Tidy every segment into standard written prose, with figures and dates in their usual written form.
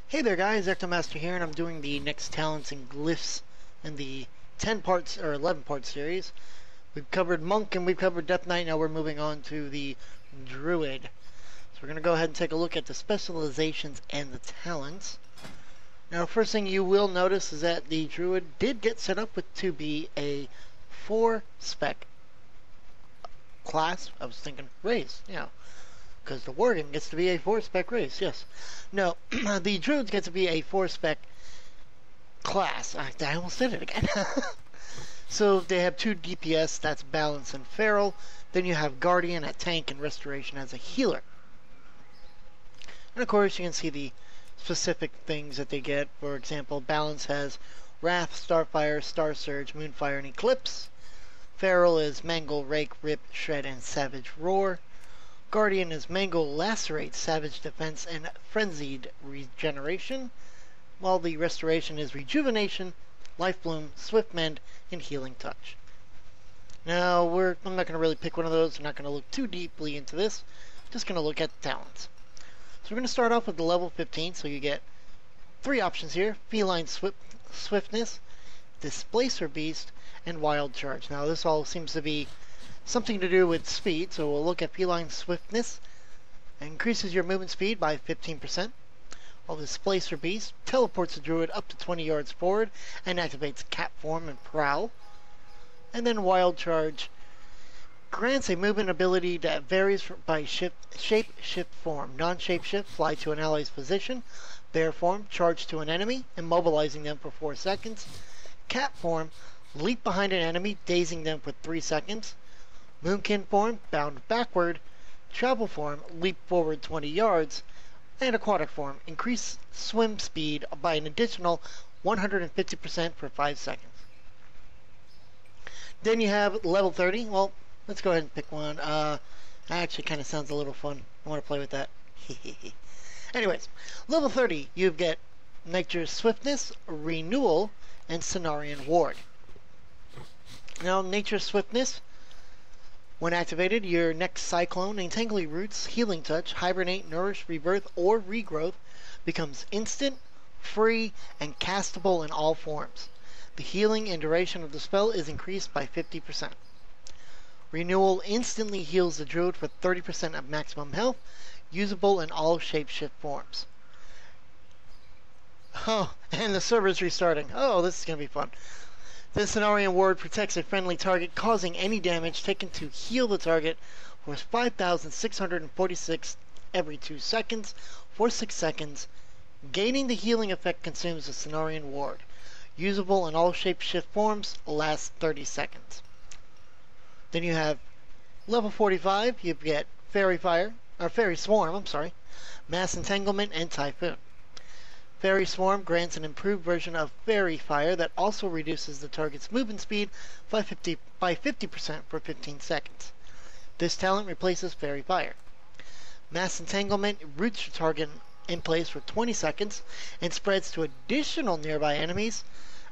Hey there guys, Ectomaster here, and I'm doing the next talents and glyphs in the 10 parts or 11 part series. We've covered Monk and we've covered Death Knight. Now we're moving on to the Druid. So we're going to go ahead and take a look at the specializations and the talents. Now the first thing you will notice is that the Druid did get set up to be a 4 spec class. I was thinking race, because the Worgen gets to be a 4 spec race, yes. No, the Druids get to be a 4 spec class. I almost did it again. So they have 2 DPS, that's Balance and Feral. Then you have Guardian at tank and Restoration as a healer. And of course you can see the specific things that they get. For example, Balance has Wrath, Starfire, Star Surge, Moonfire, and Eclipse. Feral is Mangle, Rake, Rip, Shred, and Savage Roar. Guardian is Mangle, Lacerate, Savage Defense, and Frenzied Regeneration, while the Restoration is Rejuvenation, Life Bloom, Swift Mend, and Healing Touch. Now, I'm not going to really pick one of those. I'm not going to look too deeply into this. I'm just going to look at the talents. So we're going to start off with the level 15, so you get 3 options here: Feline Swiftness, Displacer Beast, and Wild Charge. Now, this all seems to be something to do with speed, so we'll look at Feline Swiftness. It increases your movement speed by 15%, while the Displacer Beast teleports the Druid up to 20 yards forward and activates Cat Form and Prowl. And then Wild Charge grants a movement ability that varies by shape-shift form. Non-shape-shift, fly to an ally's position. Bear Form, charge to an enemy, immobilizing them for 4 seconds. Cat Form, leap behind an enemy, dazing them for 3 seconds. Moonkin Form, bound backward. Travel Form, leap forward 20 yards. And Aquatic Form, increase swim speed by an additional 150% for 5 seconds. Then you have level 30. Well, let's go ahead and pick one. That actually kind of sounds a little fun. I want to play with that. Anyways, level 30, you get Nature's Swiftness, Renewal, and Cenarian Ward. Now, Nature's Swiftness, when activated, your next Cyclone, Entangling Roots, Healing Touch, Hibernate, Nourish, Rebirth, or Regrowth becomes instant, free, and castable in all forms. The healing and duration of the spell is increased by 50%. Renewal instantly heals the Druid for 30% of maximum health, usable in all shapeshift forms. Oh, and the server's restarting. Oh, this is going to be fun. The Cenarian Ward protects a friendly target, causing any damage taken to heal the target for 5,646 every 2 seconds for 6 seconds. Gaining the healing effect consumes the Cenarian Ward. Usable in all shapeshift forms, lasts 30 seconds. Then you have level 45, you get Fairy Swarm, Mass Entanglement, and Typhoon. Fairy Swarm grants an improved version of Fairy Fire that also reduces the target's movement speed by 50% for 15 seconds. This talent replaces Fairy Fire. Mass Entanglement roots your target in place for 20 seconds and spreads to additional nearby enemies,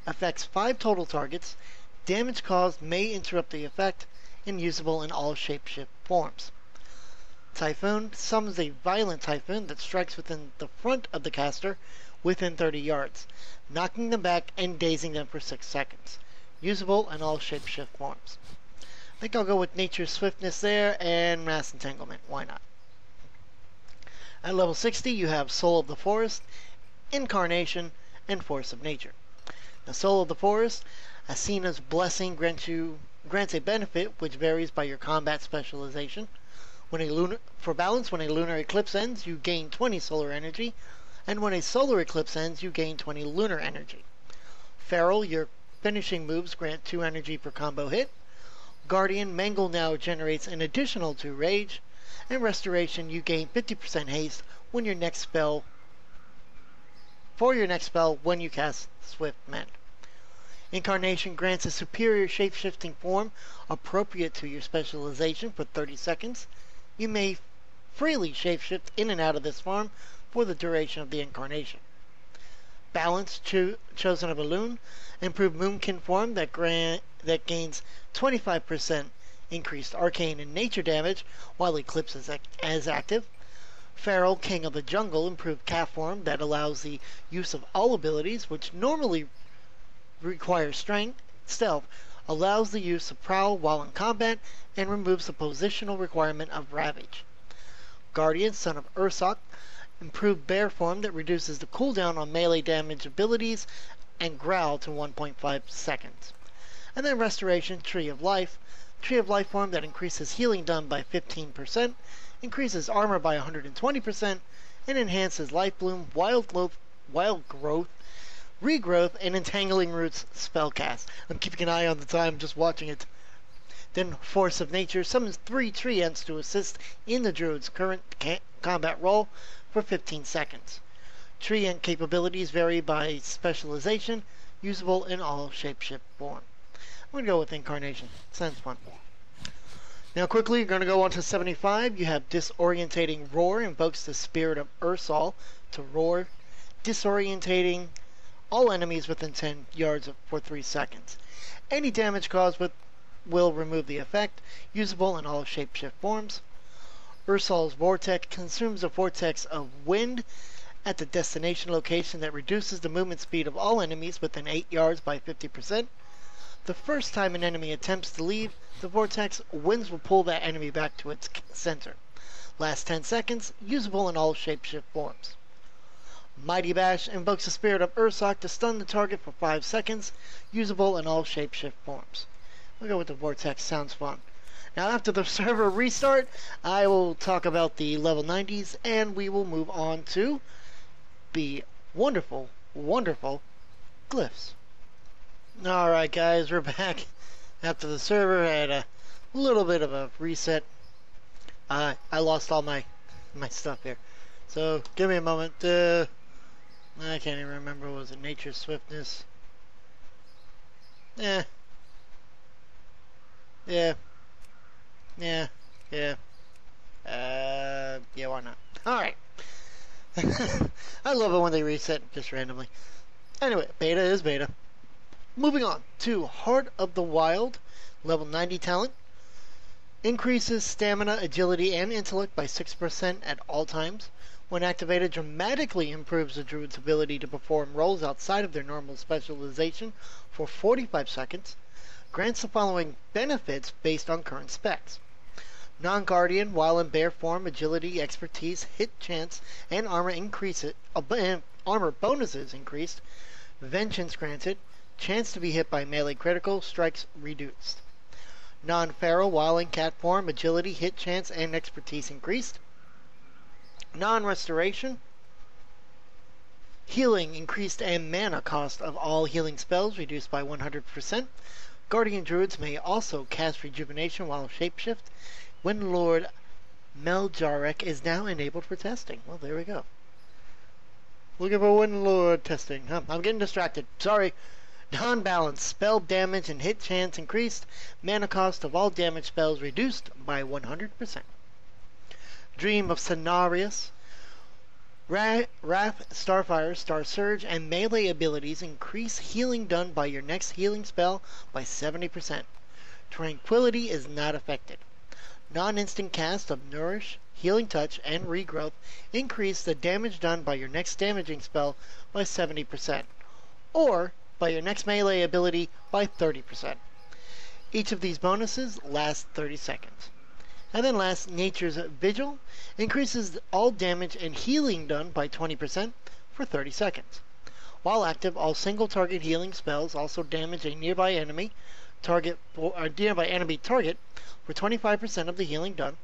affects 5 total targets, damage caused may interrupt the effect, and usable in all shapeshift forms. Typhoon summons a violent typhoon that strikes within the front of the caster within 30 yards, knocking them back and dazing them for 6 seconds. Usable in all shapeshift forms. I think I'll go with Nature's Swiftness there and Mass Entanglement. Why not? At level 60, you have Soul of the Forest, Incarnation, and Force of Nature. The Soul of the Forest, Asena's Blessing grants a benefit which varies by your combat specialization. For balance, when a lunar eclipse ends, you gain 20 solar energy, and when a solar eclipse ends, you gain 20 lunar energy. Feral, your finishing moves grant 2 energy per combo hit. Guardian, Mangle now generates an additional 2 rage. And Restoration, you gain 50% haste when your next spell when you cast Swift Mend. Incarnation grants a superior shape-shifting form appropriate to your specialization for 30 seconds. You may freely shapeshift in and out of this form for the duration of the Incarnation. Balance, Chosen of a Loon, improved Moonkin form that gains 25% increased arcane and nature damage while Eclipse is active. Feral, King of the Jungle, improved cat form that allows the use of all abilities, which normally require strength. Stealth allows the use of Prowl while in combat and removes the positional requirement of Ravage. Guardian, son of Ursoc, improved bear form that reduces the cooldown on melee damage abilities and growl to 1.5 seconds. And then Restoration, Tree of Life form that increases healing done by 15%, increases armor by 120%, and enhances Life Bloom, Wild Growth, Regrowth, and Entangling Roots spellcast. I'm keeping an eye on the time, just watching it. Then Force of Nature summons 3 tree ents to assist in the Druid's current combat roll for 15 seconds. Tree ent capabilities vary by specialization, usable in all shapeshift form. I'm going to go with Incarnation. Sounds fun. Now quickly, you're going to go on to 75. You have Disorientating Roar, invokes the spirit of Ursol to roar, disorientating all enemies within 10 yards for 3 seconds. Any damage caused will remove the effect, usable in all shapeshift forms. Ursol's Vortex consumes a vortex of wind at the destination location that reduces the movement speed of all enemies within 8 yards by 50%. The first time an enemy attempts to leave the vortex, winds will pull that enemy back to its center. Last 10 seconds, usable in all shapeshift forms. Mighty Bash invokes the spirit of Ursoc to stun the target for 5 seconds, usable in all shapeshift forms. We'll go with the Vortex, sounds fun. Now after the server restart, I will talk about the level 90s, and we will move on to the wonderful, wonderful Glyphs. Alright guys, we're back. After the server had a little bit of a reset, I lost all my stuff here. So, give me a moment. I can't even remember. Was it Nature Swiftness? Yeah, why not? Alright. I love it when they reset just randomly. Anyway, beta is beta. Moving on to Heart of the Wild, level 90 talent. Increases stamina, agility, and intellect by 6% at all times. When activated, dramatically improves the Druid's ability to perform roles outside of their normal specialization for 45 seconds. Grants the following benefits based on current specs. Non-Guardian, while in bear form, agility, expertise, hit chance, and armor bonuses increased. Vengeance granted. Chance to be hit by melee critical strikes reduced. Non-feral, while in cat form, agility, hit chance, and expertise increased. Non-restoration, healing increased and mana cost of all healing spells reduced by 100%. Guardian Druids may also cast rejuvenation while shapeshift. Wind Lord Meljarek is now enabled for testing. Well, there we go. Looking for Wind Lord testing. I'm getting distracted. Sorry. Non-balance, spell damage and hit chance increased. Mana cost of all damage spells reduced by 100%. Dream of Cenarius. Wrath, Starfire, Star Surge, and melee abilities increase healing done by your next healing spell by 70%. Tranquility is not affected. Non-instant cast of Nourish, Healing Touch, and Regrowth increase the damage done by your next damaging spell by 70%. Or by your next melee ability by 30%. Each of these bonuses lasts 30 seconds. And then last, Nature's Vigil increases all damage and healing done by 20% for 30 seconds. While active, all single target healing spells also damage a nearby enemy target for 25% of the healing done,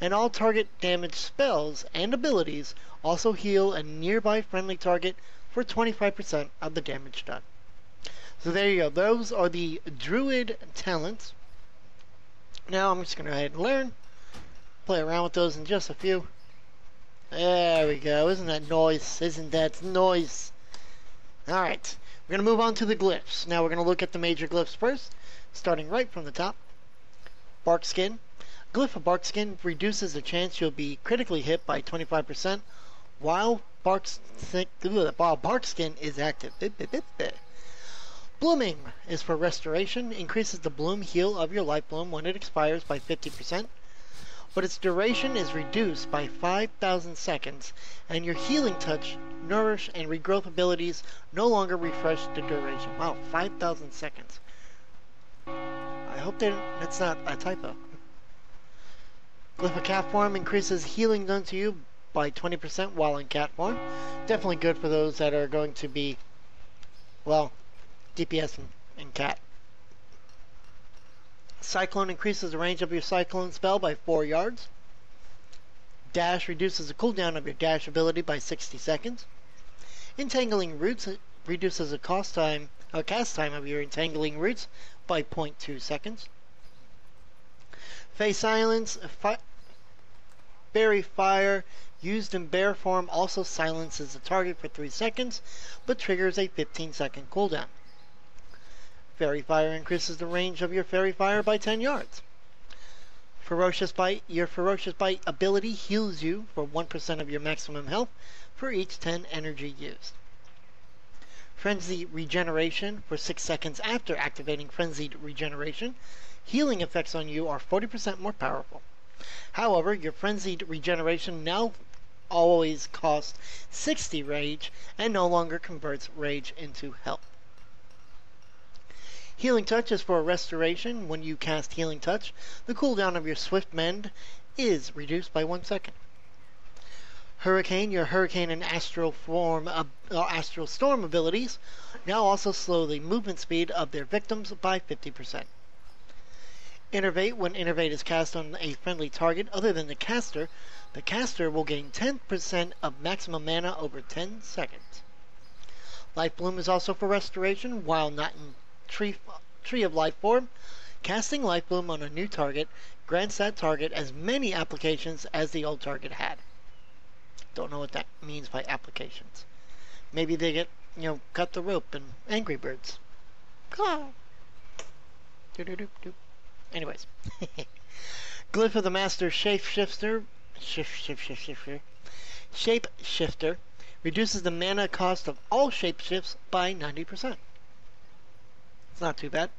and all target damage spells and abilities also heal a nearby friendly target for 25% of the damage done. So there you go. Those are the Druid talents. Now I'm just going to go ahead and learn. Play around with those in just a few. There we go. Isn't that nice? Isn't that nice? Alright. We're going to move on to the glyphs. Now we're going to look at the major glyphs first. Starting right from the top. Barkskin. Glyph of Barkskin reduces the chance you'll be critically hit by 25% while Barkskin is active. Blooming is for restoration. Increases the bloom heal of your life bloom when it expires by 50%. but its duration is reduced by 5,000 seconds, and your healing touch, nourish, and regrowth abilities no longer refresh the duration. Wow, 5,000 seconds. I hope that's not a typo. Glyph of cat form increases healing done to you by 20% while in cat form. Definitely good for those that are going to be, well, DPS and cat. Cyclone increases the range of your Cyclone spell by 4 yards. Dash reduces the cooldown of your dash ability by 60 seconds. Entangling Roots reduces the cast time of your Entangling Roots by 0.2 seconds. Fey Silence, Fairy Fire, used in bear form, also silences the target for 3 seconds, but triggers a 15-second cooldown. Fairy Fire increases the range of your Fairy Fire by 10 yards. Ferocious Bite, your Ferocious Bite ability heals you for 1% of your maximum health for each 10 energy used. Frenzy Regeneration, for 6 seconds after activating Frenzied Regeneration, healing effects on you are 40% more powerful. However, your Frenzied Regeneration now always costs 60 rage and no longer converts rage into health. Healing Touch is for restoration. When you cast Healing Touch, the cooldown of your Swift Mend is reduced by 1 second. Hurricane, your Hurricane and Astral Storm abilities now also slow the movement speed of their victims by 50%. Innervate, when Innervate is cast on a friendly target other than the caster will gain 10% of maximum mana over 10 seconds. Life Bloom is also for restoration. While not in Tree of Life form, casting Life Bloom on a new target grants that target as many applications as the old target had. Don't know what that means by applications. Maybe they get, cut the rope in Angry Birds. Anyways. Glyph of the Master Shapeshifter reduces the mana cost of all shapeshifts by 90%. It's not too bad.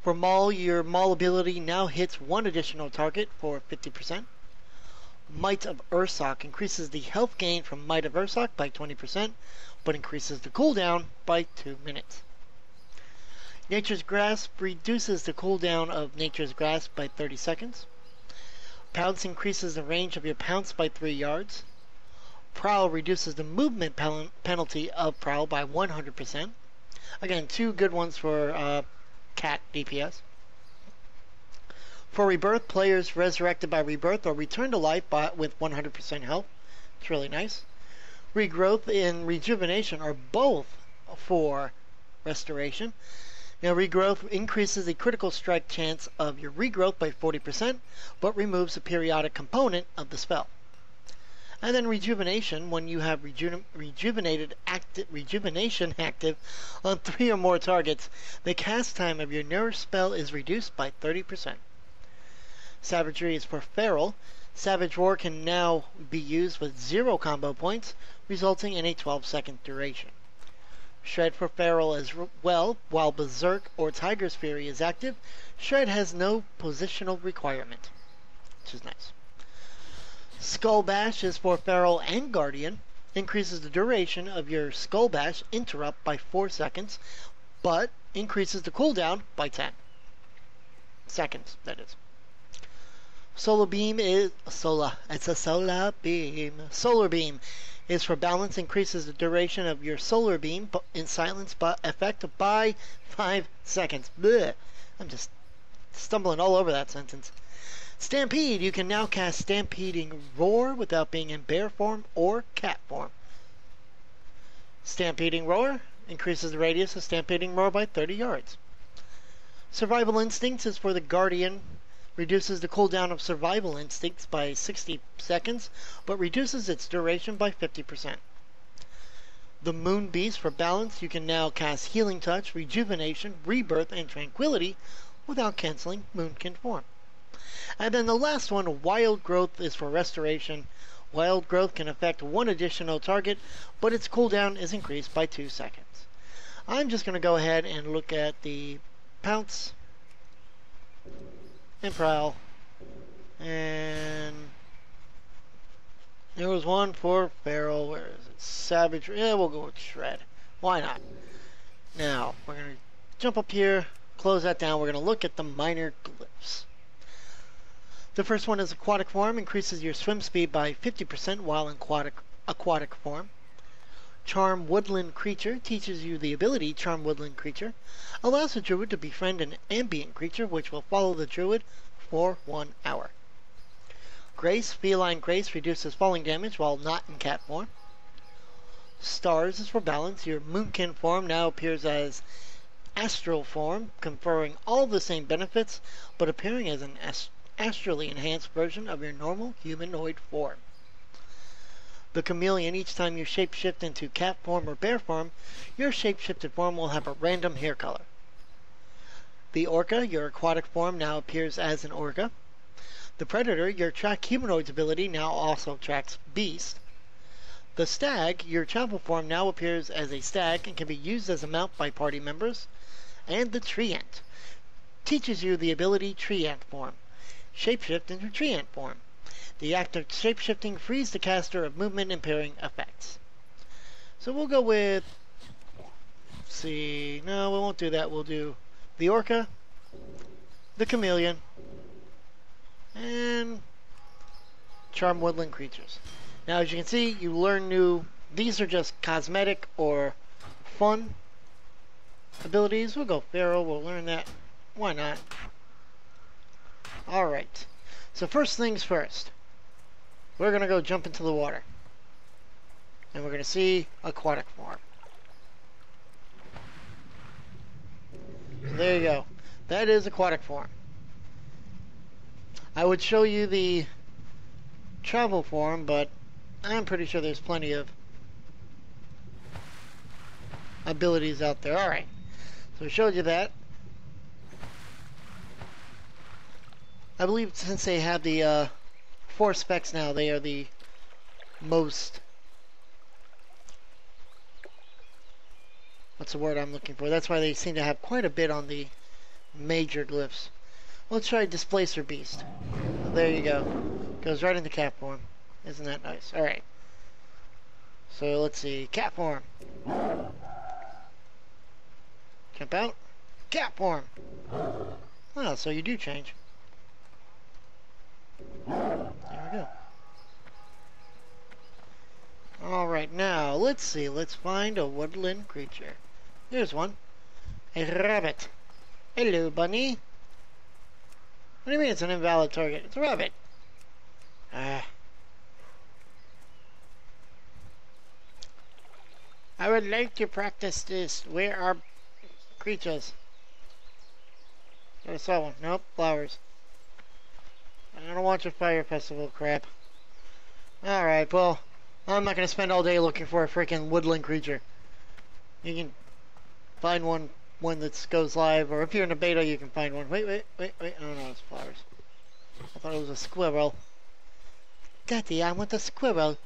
For Maul, your Maul ability now hits one additional target for 50%. Might of Ursoc increases the health gain from Might of Ursoc by 20%, but increases the cooldown by 2 minutes. Nature's Grasp reduces the cooldown of Nature's Grasp by 30 seconds. Pounce increases the range of your Pounce by 3 yards. Prowl reduces the movement penalty of Prowl by 100%. Again, 2 good ones for cat DPS. For Rebirth, players resurrected by Rebirth or return to life with 100% health. It's really nice. Regrowth and Rejuvenation are both for restoration. Now, Regrowth increases the critical strike chance of your Regrowth by 40%, but removes the periodic component of the spell. And then Rejuvenation, when you have Rejuvenation active on 3 or more targets, the cast time of your Nourish spell is reduced by 30%. Savagery is for Feral. Savage Roar can now be used with 0 combo points, resulting in a 12-second duration. Shred for Feral as well. While Berserk or Tiger's Fury is active, Shred has no positional requirement, which is nice. Skull Bash is for Feral and Guardian. Increases the duration of your Skull Bash interrupt by 4 seconds, but increases the cooldown by 10 seconds, that is. Solar Beam is Solar Beam is for balance, increases the duration of your Solar Beam in silence effect by 5 seconds. Blech. I'm just stumbling all over that sentence. Stampede, you can now cast Stampeding Roar without being in bear form or cat form. Stampeding Roar increases the radius of Stampeding Roar by 30 yards. Survival Instincts is for the Guardian. Reduces the cooldown of Survival Instincts by 60 seconds, but reduces its duration by 50%. The Moon Beast, for balance, you can now cast Healing Touch, Rejuvenation, Rebirth, and Tranquility without canceling Moonkin form. And then the last one, Wild Growth, is for restoration. Wild Growth can affect 1 additional target, but its cooldown is increased by 2 seconds. I'm just going to go ahead and look at the Pounce and Prowl And there was one for Feral. Where is it? Savage. Yeah, we'll go with Shred. Why not? Now, we're going to jump up here, close that down. We're going to look at the minor glyphs. The first one is aquatic form. Increases your swim speed by 50% while in aquatic form. Charm Woodland Creature teaches you the ability Charm Woodland Creature. Allows the Druid to befriend an ambient creature which will follow the Druid for 1 hour. Grace, Feline Grace reduces falling damage while not in cat form. Stars is for balance. Your Moonkin form now appears as astral form, conferring all the same benefits, but appearing as an astrally enhanced version of your normal humanoid form. The Chameleon, each time you shapeshift into cat form or bear form, your shapeshifted form will have a random hair color. The Orca, your aquatic form, now appears as an orca. The Predator, your track humanoids ability, now also tracks beast. The Stag, your travel form, now appears as a stag and can be used as a mount by party members. And the Treant teaches you the ability Treant form. Shapeshift into Treant form. The act of shapeshifting frees the caster of movement impairing effects. So we'll go with, let's see, no, we won't do that. We'll do the Orca, the Chameleon, and Charm Woodland Creatures. Now, as you can see, you learn new, these are just cosmetic or fun abilities. We'll go Feral, we'll learn that. Why not? Alright, so first things first. We're going to go jump into the water. And we're going to see aquatic form. So there you go. That is aquatic form. I would show you the travel form, but I'm pretty sure there's plenty of abilities out there. Alright. So I showed you that. I believe since they have the 4 specs now, they are the most, what's the word I'm looking for? That's why they seem to have quite a bit on the major glyphs. Let's try Displacer Beast. There you go. Goes right into cat form. Isn't that nice? Alright. So let's see. Cat form. Jump out. Cat form. Oh, so you do change. There we go. Alright, now, let's see. Let's find a woodland creature. Here's one. A rabbit. Hello, bunny. What do you mean it's an invalid target? It's a rabbit. I would like to practice this. Where are creatures? I saw one. Nope, flowers. I don't want your fire festival crap. Alright, well, I'm not going to spend all day looking for a freaking woodland creature. You can find one when that goes live, or if you're in a beta, you can find one. Wait. Oh no, it's flowers. I thought it was a squirrel. Daddy, I want a squirrel.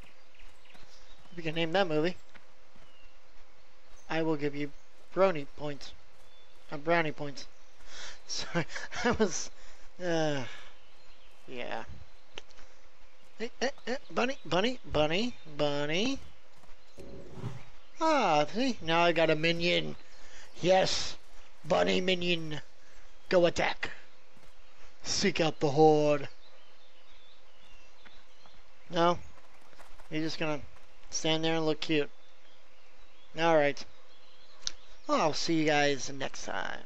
If you can name that movie, I will give you brownie points. Brownie points. Sorry, I was, yeah. Hey, bunny. Ah, see, now I got a minion. Yes, bunny minion. Go attack. Seek out the horde. No? You're just gonna stand there and look cute. Alright. I'll see you guys next time.